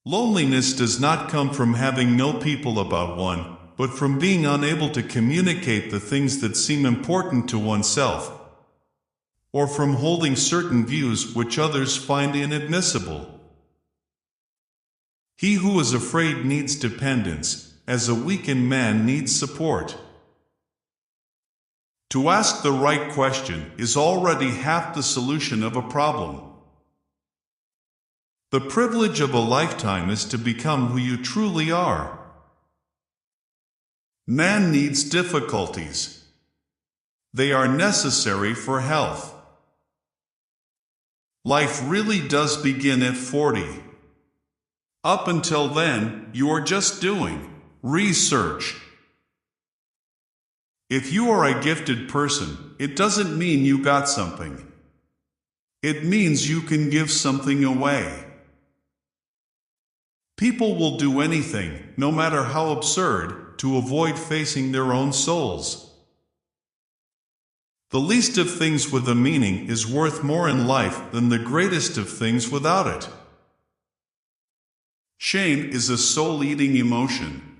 Loneliness does not come from having no people about one, but from being unable to communicate the things that seem important to oneself, or from holding certain views which others find inadmissible. He who is afraid needs dependence, as a weakened man needs support. To ask the right question is already half the solution of a problem. The privilege of a lifetime is to become who you truly are. Man needs difficulties. They are necessary for health. Life really does begin at 40. Up until then, you are just doing research. If you are a gifted person, it doesn't mean you got something. It means you can give something away. People will do anything, no matter how absurd, to avoid facing their own souls. The least of things with a meaning is worth more in life than the greatest of things without it. Shame is a soul-eating emotion.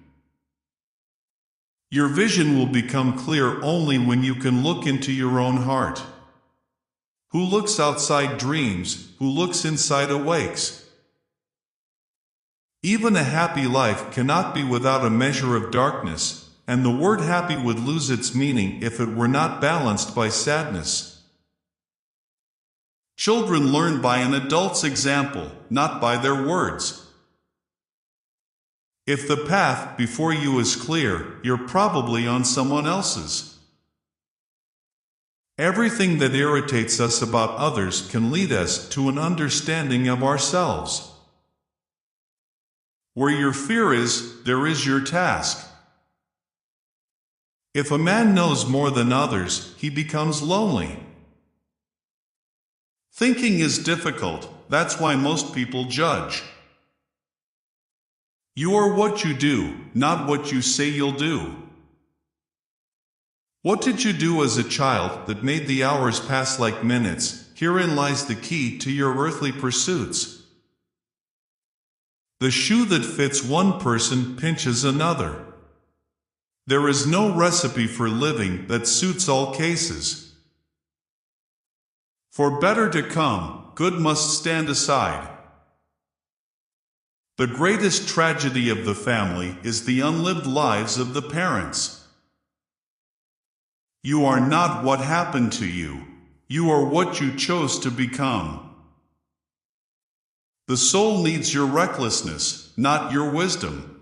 Your vision will become clear only when you can look into your own heart. Who looks outside dreams, who looks inside awakes. Even a happy life cannot be without a measure of darkness, and the word happy would lose its meaning if it were not balanced by sadness. Children learn by an adult's example, not by their words. If the path before you is clear, you're probably on someone else's. Everything that irritates us about others can lead us to an understanding of ourselves. Where your fear is, there is your task. If a man knows more than others, he becomes lonely. Thinking is difficult, that's why most people judge. You are what you do, not what you say you'll do. What did you do as a child that made the hours pass like minutes? Herein lies the key to your earthly pursuits. The shoe that fits one person pinches another. There is no recipe for living that suits all cases. For better to come, good must stand aside. The greatest tragedy of the family is the unlived lives of the parents. You are not what happened to you. You are what you chose to become. The soul needs your recklessness, not your wisdom.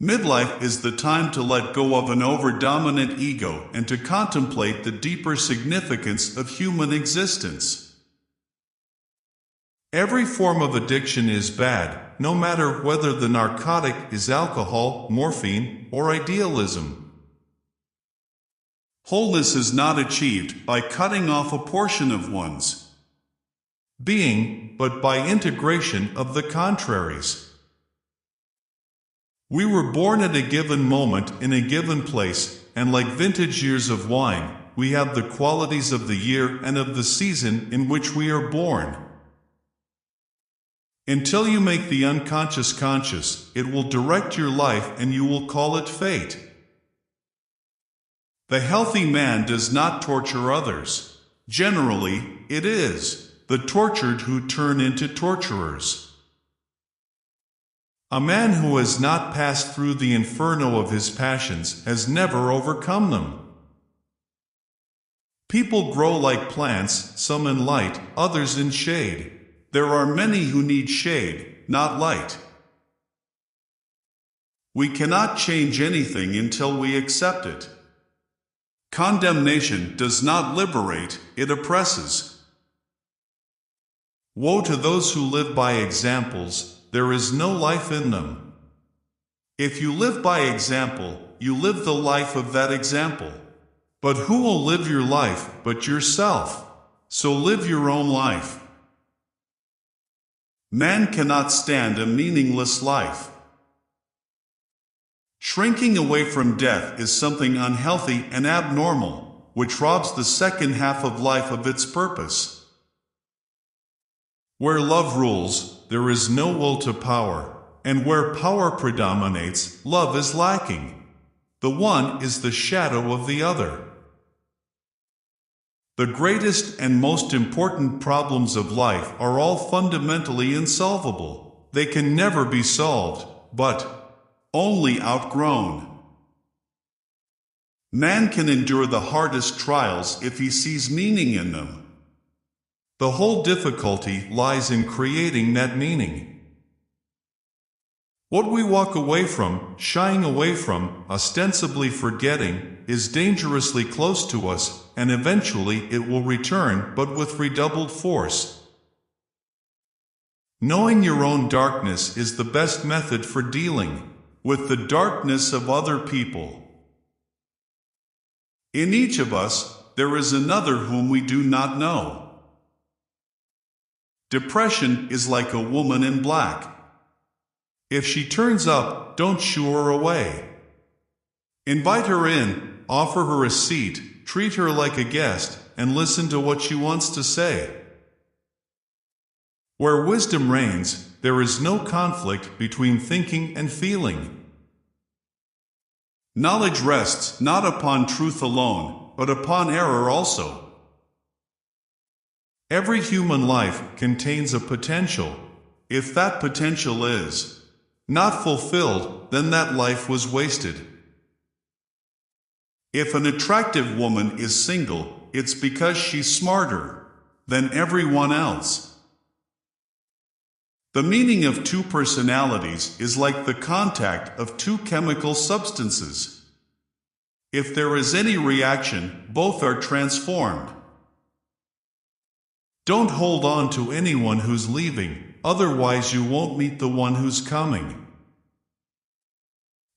Midlife is the time to let go of an over-dominant ego and to contemplate the deeper significance of human existence. Every form of addiction is bad, no matter whether the narcotic is alcohol, morphine, or idealism. Wholeness is not achieved by cutting off a portion of one's being, but by integration of the contraries. We were born at a given moment in a given place, and like vintage years of wine, we have the qualities of the year and of the season in which we are born. Until you make the unconscious conscious, it will direct your life and you will call it fate. The healthy man does not torture others. Generally, it is the tortured who turn into torturers. A man who has not passed through the inferno of his passions has never overcome them. People grow like plants, some in light, others in shade. There are many who need shade, not light. We cannot change anything until we accept it. Condemnation does not liberate, it oppresses. Woe to those who live by examples, there is no life in them. If you live by example, you live the life of that example. But who will live your life but yourself? So live your own life. Man cannot stand a meaningless life. Shrinking away from death is something unhealthy and abnormal, which robs the second half of life of its purpose. Where love rules, there is no will to power, and where power predominates, love is lacking. The one is the shadow of the other. The greatest and most important problems of life are all fundamentally insolvable. They can never be solved, but only outgrown. Man can endure the hardest trials if he sees meaning in them. The whole difficulty lies in creating that meaning. What we walk away from, shying away from, ostensibly forgetting, is dangerously close to us, and eventually it will return, but with redoubled force. Knowing your own darkness is the best method for dealing with the darkness of other people. In each of us, there is another whom we do not know. Depression is like a woman in black. If she turns up, don't shoo her away. Invite her in, offer her a seat, treat her like a guest, and listen to what she wants to say. Where wisdom reigns, there is no conflict between thinking and feeling. Knowledge rests not upon truth alone, but upon error also. Every human life contains a potential. If that potential is not fulfilled, then that life was wasted. If an attractive woman is single, it's because she's smarter than everyone else. The meaning of two personalities is like the contact of two chemical substances. If there is any reaction, both are transformed. Don't hold on to anyone who's leaving, otherwise you won't meet the one who's coming.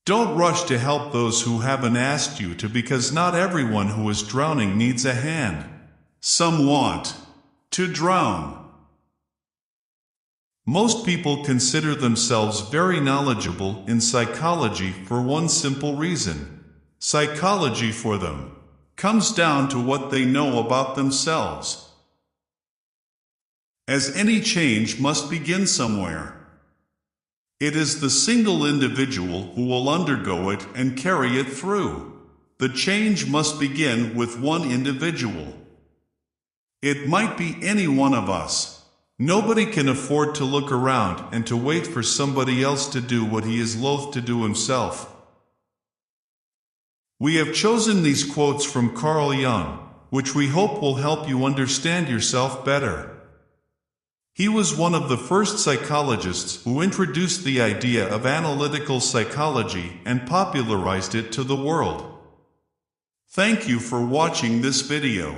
Don't rush to help those who haven't asked you to, because not everyone who is drowning needs a hand. Some want to drown. Most people consider themselves very knowledgeable in psychology for one simple reason. Psychology for them comes down to what they know about themselves. As any change must begin somewhere. It is the single individual who will undergo it and carry it through. The change must begin with one individual. It might be any one of us. Nobody can afford to look around and to wait for somebody else to do what he is loath to do himself. We have chosen these quotes from Carl Jung, which we hope will help you understand yourself better. He was one of the first psychologists who introduced the idea of analytical psychology and popularized it to the world. Thank you for watching this video.